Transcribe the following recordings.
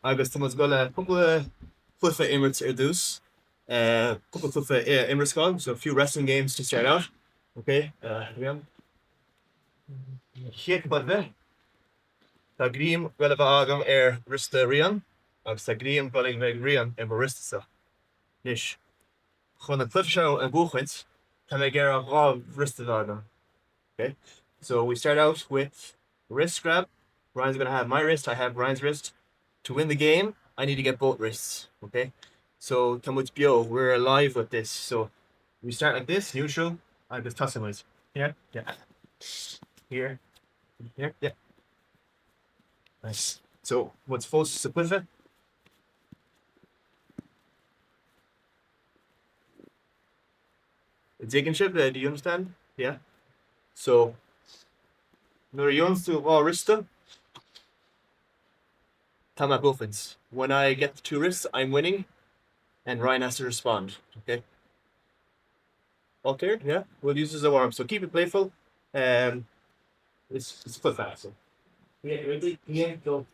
agus tá go le couple Cluiche Iomrascáil dús, couple Cluiche Iomrascáil, so a few wrestling games to start out. Okay, Chéad bheith. Tá grím bheile agam rista rian, agus tá grím bheile bheith rian rista sa. Nis, chun na Cluiche seo an Buíochas, tá mé gur rá rista agam. Okay, so we start out with wrist grab. Ryan's going to have my wrist, I have Ryan's wrist. To win the game, I need to get both wrists, okay? So, come with bheo, we're alive with this. So, we start like this, neutral. I just toss him. Here, yeah. Here, here, yeah. Nice. So, what's first to Cluiche? Digging ship, do you understand? Yeah. So, no yons to all wrista. Tama Buíochas. When I get the two wrists, I'm winning, and Ryan has to respond. Okay. All clear? Yeah. We'll use this as a warm. So keep it playful. It's quite fast. So. Yeah, ready? Yeah, go.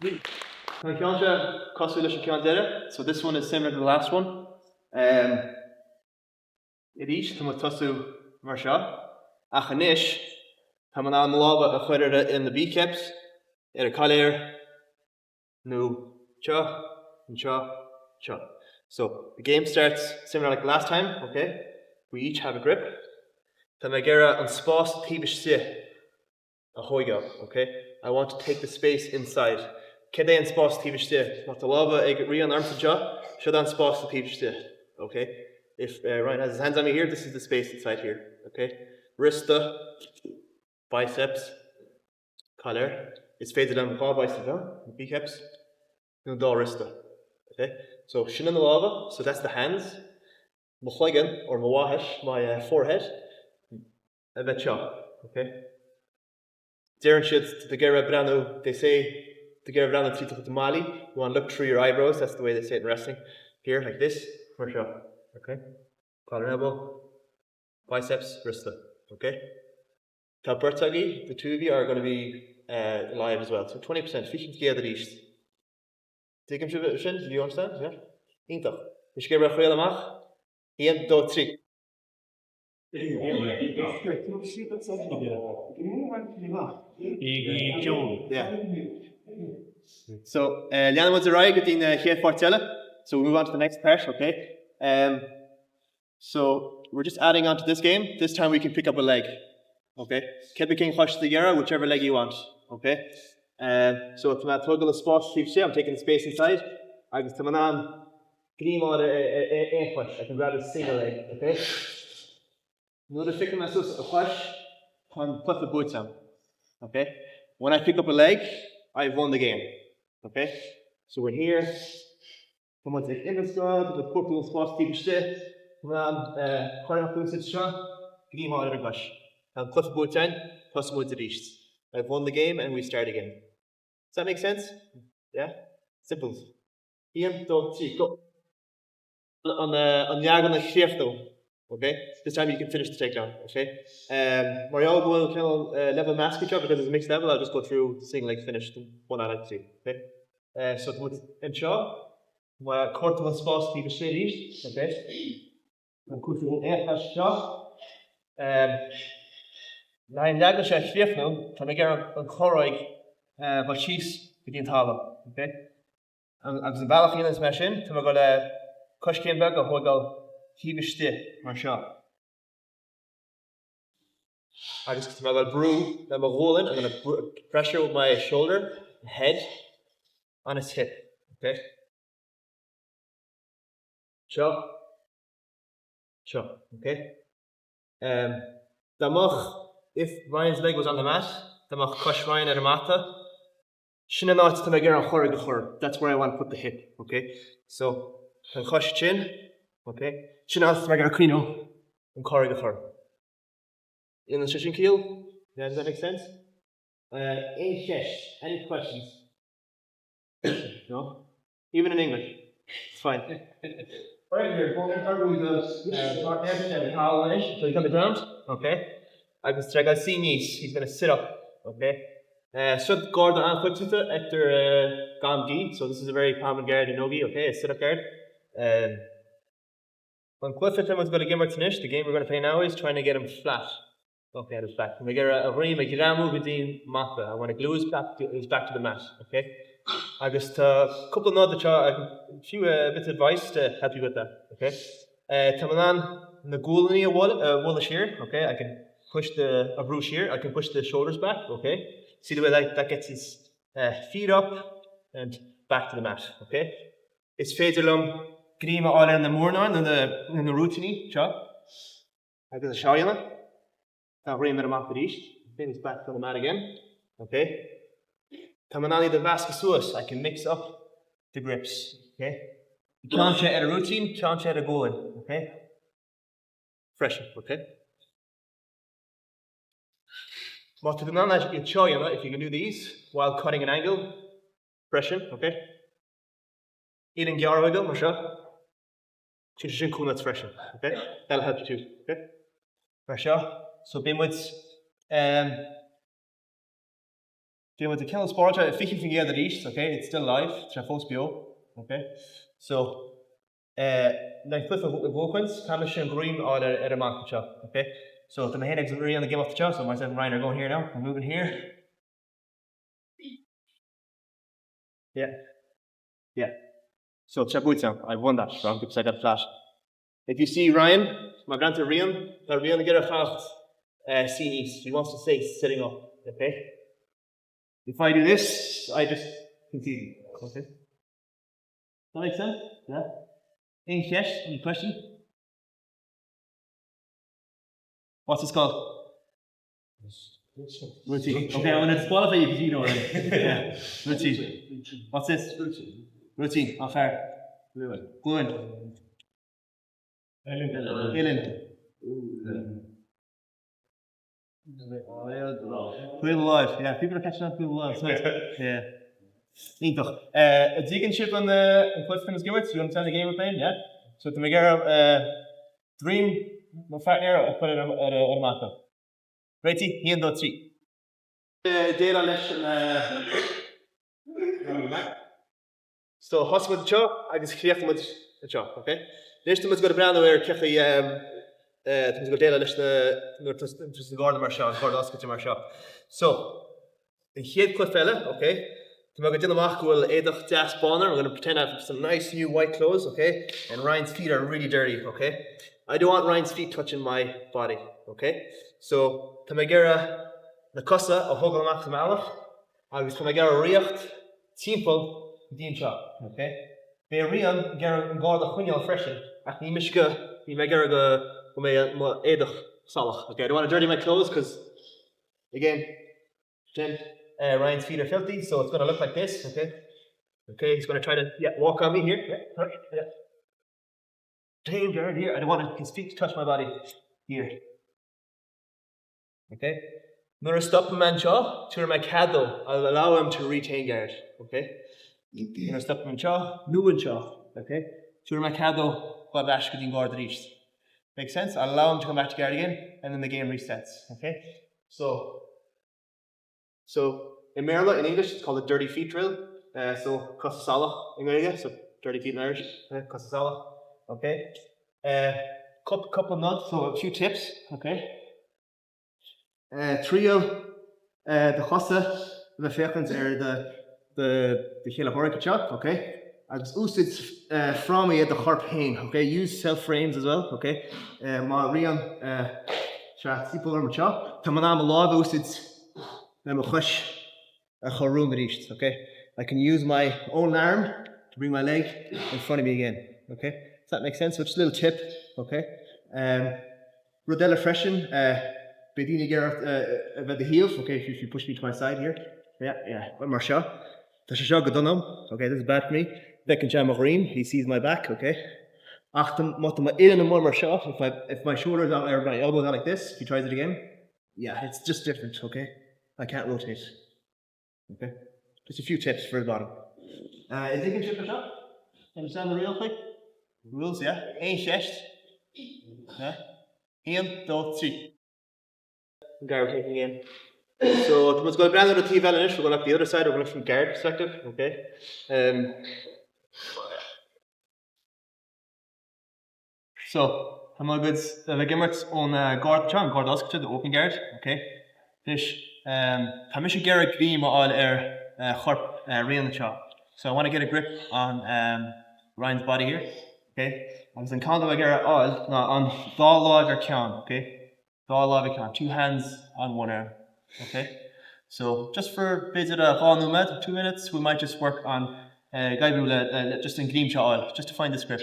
Connemara Irish Language. So this one is similar to the last one. It each come with tusu marsha. Achanish. Tamanal malava a chuir in the beecaps. A collar. No, cha, and cha, cha. So the game starts similar like last time, okay? We each have a grip. Tamagera and spas tibish si a hoiga, okay? I want to take the space inside. Kede and spas tibish si. Not the lava, I get re on arm to jaw, should on spas the tibish si, okay? If Ryan has his hands on me here, this is the space inside here, okay? Wrista, biceps, collar. It's faded down the claw biceps down, biceps, no dá wrista. Okay? So shin in the lava, so that's the hands. Mchligan or Mawahish, my forehead. A bit chop. Okay? Darren should the Gera Brano, they say the Gera Brano treats with the Mali. You want to look through your eyebrows, that's the way they say it in wrestling. Here, like this, for sure. Okay? Collar elbow, biceps, wrista. Okay? Tapertagi, the two of you are going to be live as well. So 20%. Fishing together east. Take him to the shin, do you understand? Yeah? Iontach. Is give a chuir amach? Ian do tri. Yeah. So Leagan was arrived at the Fortella. So we move on to the next part, okay? So we're just adding on to this game. This time we can pick up a leg. Okay, Kid King Hush the Yara, whichever leg you want. Okay, so if I'm toggle the spot, I'm taking the space inside. I can come on, green or a push. I can grab a single leg. Okay, another chicken masses a push, and put the boots on. Okay, when I pick up a leg, I've won the game. Okay, so we're here. Come on, take in the squad, the purple spot, keep shit. Come on, hurry up, sit shot, green or a push. And Cluiche boots in, plus woods at east. I've won the game and we start again. Does that make sense? Yeah? Simple. Ian, go. On the Yagan shift though. Okay? This time you can finish the takedown. Okay? Mario will kill level mask each other because it's a mixed level. I'll just go through the single leg finish one I like to see. Okay? So with in shaw. My court will spot the straight east. Okay? And Cluiche will air shaw. Nine Gaeilge shrift now, can I get a gcroí but she's begin thala, okay? And as the balachin is machine, to go to Cushkin bag or go Hibishti, my shot. I just go brew, I'm rolling, I'm gonna pressure with my shoulder, head on his hip, okay? Sure, okay? If Ryan's leg was on the mat, then I'll crush Ryan at a mata. Shin not to make a chur. That's where I want to put the hip. Okay? So I'll crush chin. Okay? Shin not to make a crino and chur. In the shishin keel? Yeah, does that make sense? Any questions? No? Even in English. It's fine. Right here, so you come down. Okay? I can see Nice, he's going to sit up, okay? Sud Garda and Cluiche after Gaeilge, so this is a very common guard in Nogi, okay, a sit-up guard. When Cluiche was going to give him a finish, the game we're going to play now is trying to get him flat. Okay, it's flat. We get a rim, a gramu within mappa. I want to glue his back to the mat, okay? I just a couple of nods, a few bits of advice to help you with that, okay? Tamalan, the gulani wall here, okay? I can push the bruise here, I can push the shoulders back, okay? See the way that gets his feet up and back to the mat, okay? It's federlum grima all in the morning in the routine, chop. I get a shayana. Now rim at a map east. Finish back to the mat again, okay? Tamanani the vascasuous, I can mix up the grips, okay? You can't check at a routine, can't check at a goal, okay? Freshen, okay? What to do now is you show you if you can do these while cutting an angle, freshen, okay? Eating gyar wiggle, Marsha. Chin cool nuts freshen, okay? That'll help you too, okay? Marsha. So bimwits the kennel sport fishing from the east, okay? It's still live, it's a false bheo, okay? So like Cliff of Buíochas, Camish and Green or a market shop, okay? So the main exit really on the game off the shop, so myself and Ryan are going here now. We're moving here. Yeah. So I've won that wrong because I got flat. If you see Ryan, my grandson Rian, they're going to get a fast scene east. He wants to stay sitting up, okay? If I do this, I just continue. Okay. Does that make sense? Yeah. Any questions? Any question? What's this called? Routine. Okay, I'm going to disqualify you because you know already. Yeah. Routine. What's this? Routine. How far? Go in. Real life, yeah. People are catching up real life. Yeah. Iontach. A digging ship on the Clifton is good. You understand the game we're playing? Yeah. So to make a dream, my partner, I put it at a map. Righty, he and the three. Data leis so hospital with the chop, I just create with the chop, okay? Next time it's got a brand where Kechi things go data leis the Garda Marshall, Garda Oscailte Marshall. So the head Clifella, okay? To make a dinamach will Edach Das Bonner. We're going to pretend I have some nice new white clothes, okay? And Ryan's feet are really dirty, okay? I don't want Ryan's feet touching my body, okay? So to make the cosa a foghlaim malach, I was to make a riocht simple din chop, okay? Be rian Garda chunyal freshen. Ach ni mishka ni make go Edach salach. Okay, I don't want to dirty my clothes because again, Ryan's feet are filthy, so it's going to look like this, okay? Okay, he's going to try to walk on me here. Yeah. Danger here. I don't want his feet to touch my body here. Okay? I'm going to stop him and jaw to my caddle. I'll allow him to retain guard. Okay? I'm going to stop him and jaw, new and jaw. Okay? To my caddle, while Ash getting guard reached. Makes sense? I'll allow him to come back to guard again, and then the game resets. Okay? So in Míle, in English, it's called a dirty feet drill. So Cos Aonair in Gaeilge, so dirty feet in Irish. Cos Aonair. Okay. Couple of nods, so a few tips. Okay. Trio, the chosa, the fechens the Chéile Horica, okay. Agus úsid from me at the harp pain. Okay. Use self frames as well. Okay. Ma rian people are macha. Tamanam log úsid a room at okay? I can use my own arm to bring my leg in front of me again, okay? Does that make sense? So just a little tip, okay? Rodella freshen, bedini Gerard about the heels, okay? If you push me to my side here. Yeah. One more shot. Okay, this is bad for me. Beckham Jamarim, he sees my back, okay? Achtem, in and one more shot. If my shoulders out or my elbows out like this, if he tries it again, yeah, it's just different, okay? I can't rotate. Okay? Just a few tips for the bottom. Is digging ship or shot? Understand the real quick? Rules, yeah? Ein shesh. Yeah? Ein, do, three. Garba taking in. So let's go down to the TV Irish. We're going up the other side. We're going from guard perspective. Okay. So I'm all good. The gimmicks on guard Oscailte, the open guard. Okay. Fish. Hamish Garrett Green all chorp real chop. So I want to get a grip on Ryan's body here. Okay. I was in Connemara Irish on thar count. Okay. Thar 2 hands on 1 arm. Okay. So just for a bit of a 2 minutes, we might just work on Gaeilge just in green shot just to find this grip.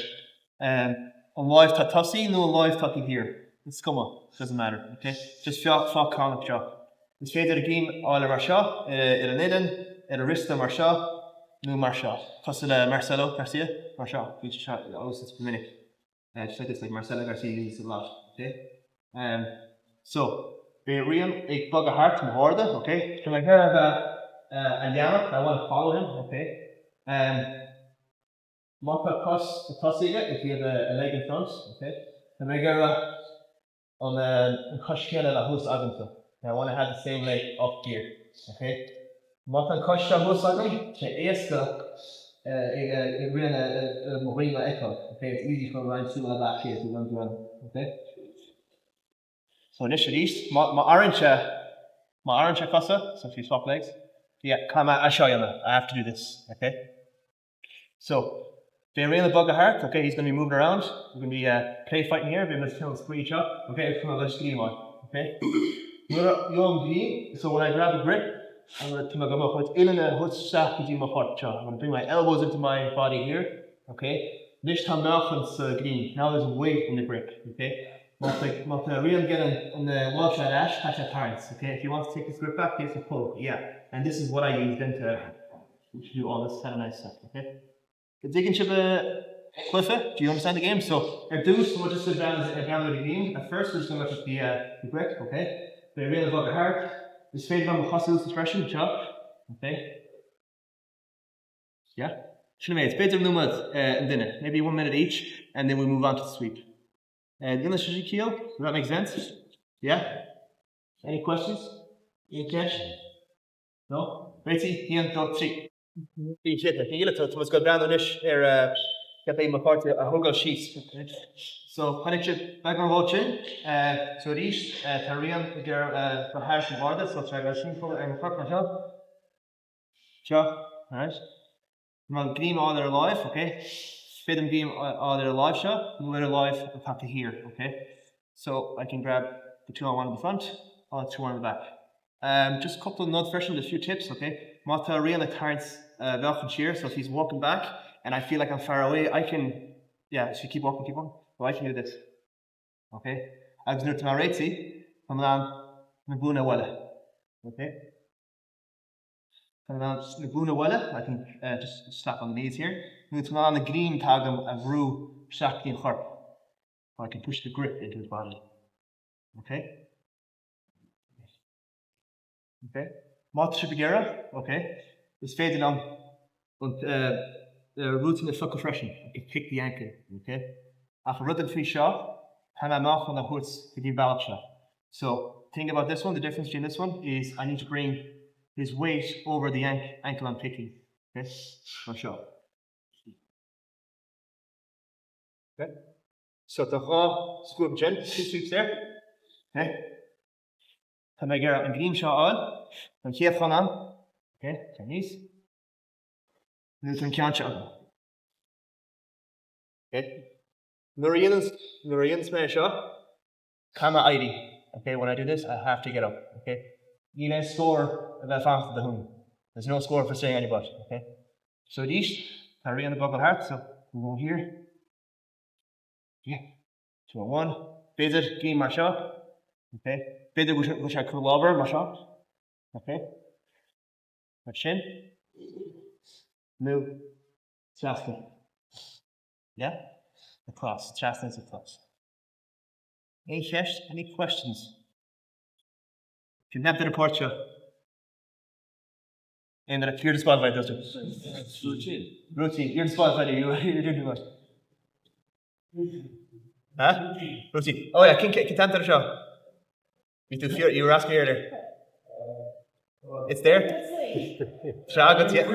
On live tatasi, no live taki here. It's come up, doesn't matter. Okay. Just flock con shot. It's fair the game all of our shot, a nidden, a wrist of our shot, no marsha. Plus Marcelo Garcia, Marsha, which shot always it's per minute. Just like this, like Marcelo Garcia uses a lot. Okay. So be real a bug of heart from Horda, okay? So I have a Llama, I want to follow him, okay? Maka Cos Aonair if you have a leg in front, okay? And I go on the Coshkiel and a host agency. I want to have the same leg up here, okay? Maka Coshka host agency, the Eska, a real Marina Echo, okay? It's easy for Ryan to back here to run, okay? So initially, my orange casa, so if you swap legs, yeah, come on, I'll show you now. I have to do this, okay? So, they're in the bug of heart, okay, he's going to be moving around. We're going to be play fighting here, but let's kill spraoi chop, okay, from a let's green one, okay? So when I grab a grip, I'm going to put in a hood stack into my hot chop. I'm going to bring my elbows into my body here, okay? This time now it's green. Now there's weight in the grip, okay? But real get on the Welsh Ash, catch a parents, okay? If you want to take this grip back, here's the poke, yeah. And this is what I use then to do all this kind of nice stuff, okay? The digging to the Cluiche, do you understand the game? So, we'll just sit down with the game. At first, we're just going to look at the grip, okay? The real about the heart. This faded on the hostile expression, chop, okay? Yeah? It's better than dinner, maybe 1 minute each, and then we move on to the sweep. Does that make sense? Yeah? Any questions? Any catch? No? Richie, iontach trí. Míle to go down on this get a hugel sheets. So when it's back on watching, so these Tarian the harsh border, so try to sing for and fuck myself. Sure, alright. Well, green all their life, okay? Fit them game all their live shot, move their live up to here, okay? So I can grab the 2 on 1 in the front, or 2 on the back. Just a couple of notes, fresh with a few tips, okay? Mata real cards bheo cheer, so if he's walking back and I feel like I'm far away, I can, if you keep walking, well, I can do this, okay? I was near to my ratey, I'm on Nabuna Wella, okay? I can just slap on the knees here. It's on the green tag of Rue Shakti and Harp. Or I can push the grip into his body. Okay? Okay. Mat Shipigera, okay. It's fading on the roots in the sucker freshen. I can kick the ankle. Okay? After running 3 shot, and I'm off on the hoods to give balance shot. So think about this one, the difference between this one is I need to bring his weight over the ankle I'm picking. Okay? For sure. Okay? So the whole scoop gin, 2 sweeps there. Okay? And I get a green shot on. And here from on. Okay, Chinese. Then can't shot. Okay? Nurian's smash shot. Kama ID. Okay, when I do this, I have to get up. Okay? You don't score that fast at the home. There's no score for saying anybody. Okay? So these are in the buckle heart, so we go here. Yeah. 2 on 1. Visit, game my shot. Okay. Visit which I could over my shot. Okay. My chin. Move. Chastin. Yeah? Across. Chastin's across. Any questions? Can have the report you. And that you're disqualified, does it? Routine. You're disqualified. You're doing too much. Huh? Routine. Oh yeah, can the show. You were asking earlier. It's there? Tragat, yeah.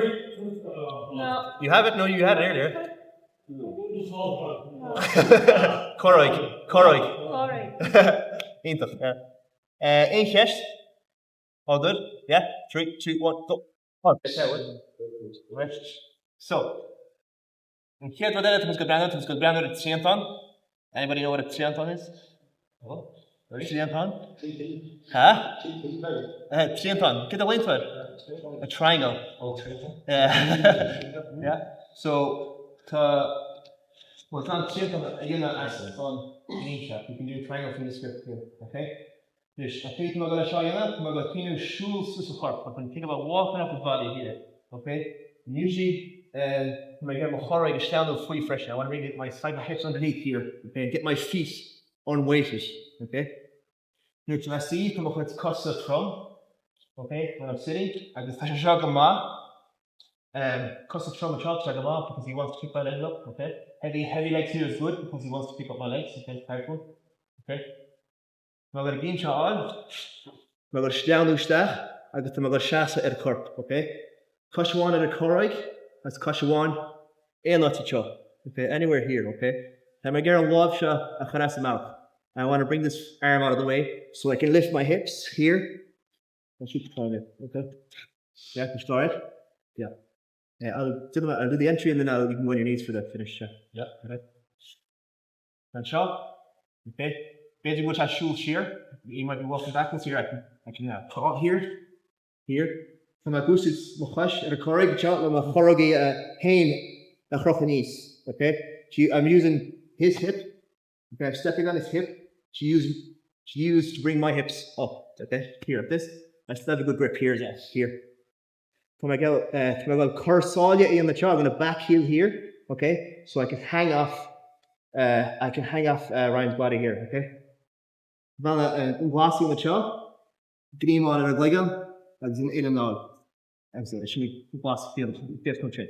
No. You have it? No, you had it earlier. Coroig. Alright. Iontach, yeah. In chest. All good? Yeah? 3, 2, 1, go. On. Right. So, in here, what is good brand? It's good brand with trianton. Anybody know what a trianton is? Oh, trianton? Huh? Trianton. Get the length of it. A triangle. Oh, triangle. Yeah. So, well, it's not trianton. You know, it's on Nisha. You can do a triangle from this script here. Okay? Dus I think I'm going to show you that. I'm going to clean your shoes to support. But when you think about walking up the body here, okay? Usually, when I get my horror, I stand up fully fresh. I want to really get my side of my hips underneath here, okay? And get my feet unweighted, okay? Here, can I see? Come up with Costa from, okay? When I'm sitting, I just touch a shot of ma. Costa from a shot because he wants to keep my legs up, okay? Heavy legs here is good because he wants to pick up my legs, okay? Powerful, okay? I'm going to begin to on. I'm going to stand up stack. I'm going to shasa at a corp, okay? Coshawan at a coroig. That's Coshawan. And not to chop. Okay, anywhere here, okay? I'm going to get a love shot a charas mouth. I want to bring this arm out of the way so I can lift my hips here. I should try it, okay? Yeah, can start it? Yeah. Yeah, I'll do the entry and then you can go on your knees for the finish. Yeah, okay. And shot. Okay. Basically, which has shoes here. You might be walking backwards here. I can put here. So my goose is muchash at a corrig shot with my chorogi hain a chrochanis. Okay. I'm using his hip. Okay, I'm stepping on his hip. She used to bring my hips up. Okay. Here at this. I still have a good grip here. Yes. Here. From my girl corsalia in the chaw, I'm gonna back heel here. Okay. So I can hang off Ryan's body here. Okay. Vanna glassy in the chaw, dream on a Leagan, that's in and out. Excellent. It should be glass field, fifth country.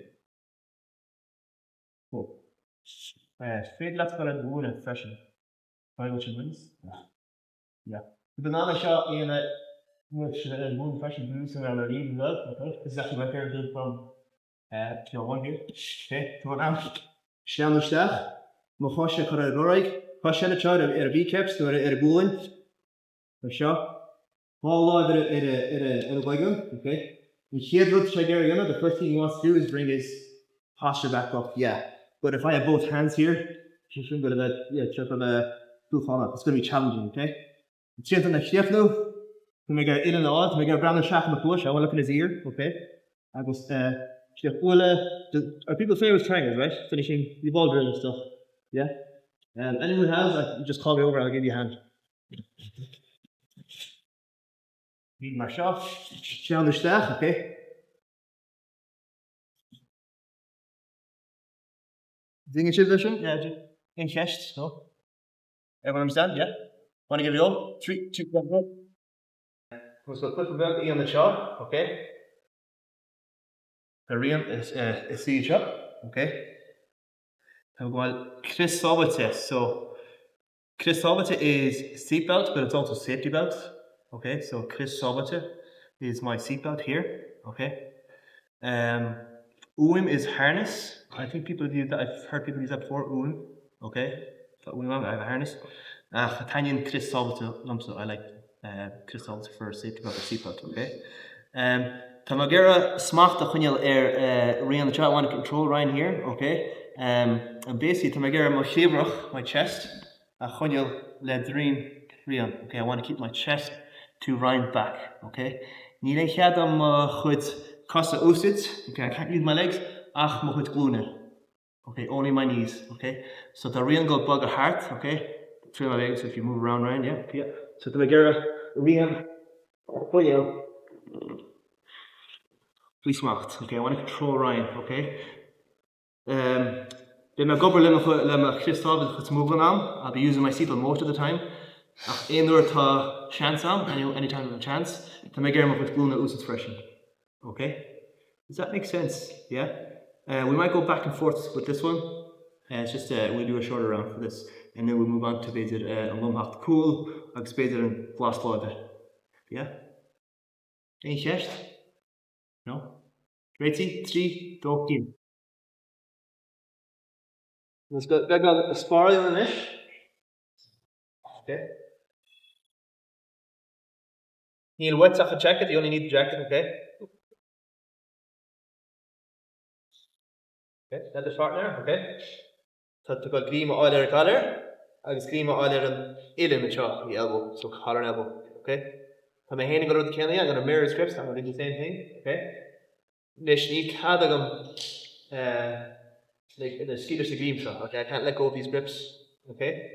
Cool. Fade let's go and wood and fashion. Find what you wins. Yeah. The banana shot in a which moon fashion boots around a leave love. Okay. This is actually my favorite good from one here. Okay, to now. Shannon Stach. Mohosha Corrig. Passion child at a V-caps to a booling. A shot. All live at a Leagan, okay? When Ceardlann Shagariana, the first thing he wants to do is bring his posture back up, yeah. But if I have both hands here, you shouldn't go to that, chip of a thar. It's going to be challenging, okay? Ceardlann na Shefnu, to make a in and out, to make a brand new shaft in the push, I want to look in his ear, okay? I go, are people's favourite triangles, right? Finishing the ball drill and stuff, yeah? Anyone who has, just call me over, I'll give you a hand. Need my shot. Down the staff, okay? Ding in vision? Yeah, in chest, no? Everyone understand? Yeah? Want to give it all? 3, 2, 1, go. We'll put the belt on the shot, okay? The real is the shot, okay? I'm going Chris Sobate. So, Chris Sobate is seatbelt, but it's also safety belt. Okay, so Chris Sobate is my seatbelt here. Okay. Uim is harness. I think people use that. I've heard people use that before. Uim. Okay. So Uim, I have a harness. Tanyan Chris Sobate lumpso. I like Chris Sobate for safety belt or seatbelt. Okay. Tamagera smachta chunyal rian the child. I want to control Ryan here. Okay. And basically Tamagera my shivrach, my chest. Chunyal ledrin rian. Okay. I want to keep my chest to Ryan back, okay? Níl cheadam chud Costa Oasit, okay? I can't use my legs. Ach mo chud glúne, okay? Only my knees, okay? So the rian go bug a heart, okay? Through my legs if you move around, Ryan, yeah. So the magera rian, boyo. Please smacht, okay? I want to control Ryan, okay? Then my gobber lema Christoph is moving on. I'll be using my seatbelt most of the time. Einur ta chance am, anytime a chance, to make him up with gluna usit freshen. Okay? Does that make sense? Yeah? We might go back and forth with this one. It's just, we'll do a shorter round for this. And then we'll move on to basic, a lumhacht cool, agus basic and blast law. Yeah? Any chest? No? Ready? 3, 2, 1. Let's go back on the spraoi on this. Okay. You'll wet off a jacket, you only need the jacket, okay? Okay, that's the partner, okay? So to go green oil or collar, agus green oil and ill the chop, the elbow, so collar and elbow, okay? I'm a hand go to the candy, I'm going to mirror scripts, I'm going to do the same thing, okay? Nish need cadagum, like in the ski the green shot, okay? I can't let go of these grips, okay?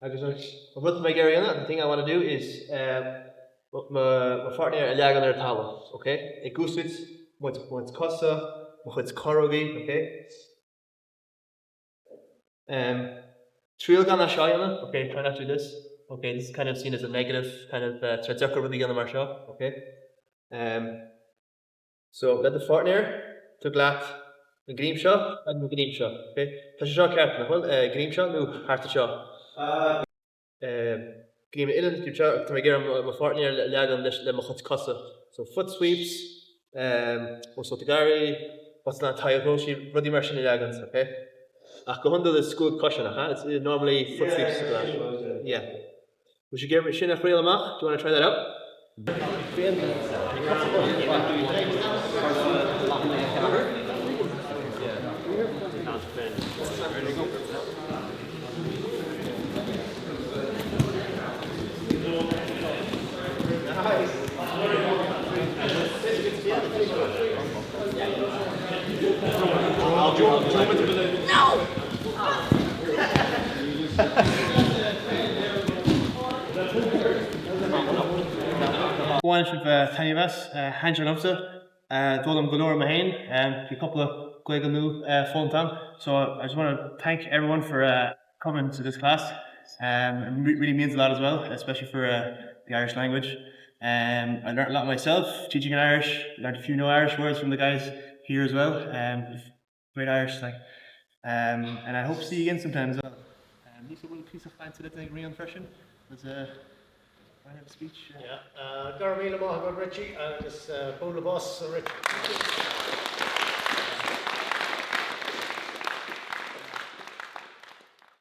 I've got my area on it. The thing I want to do is, my partner a Leagan ar tala, okay? A goosewitz, what's costa, what's gcroí, okay? Ceardlann a shayan, okay? Try not to do this. Okay, this is kind of seen as a negative, kind of tradzucker with the Connemara shop, okay? So let the partner to glat the green shot and the green shot, okay? That's a shot captain, well, green shot, no, hard to shot. Green illen to shot to make my partner Leagan le machot costa. So foot sweeps, also to Gary, what's not tie roshi, ruddy merchant Leagans, okay? Ach, go under the school cushion, it's normally foot sweeps. Yeah. Would you give me shin a free lamach? Do you want to try that out? No! One should tell you this, hand your gloves Dolam Galore Mahain, a couple of Gaeilge new phone time. So I just want to thank everyone for coming to this class. It really means a lot as well, especially for the Irish language. I learned a lot myself, teaching in Irish, learned a few new Irish words from the guys here as well. Great Irish, like. And I hope to see you again sometime as well. Lisa, will please find to the green impression. I have a speech. Yeah, Míle Richie, and this full of us, Richie.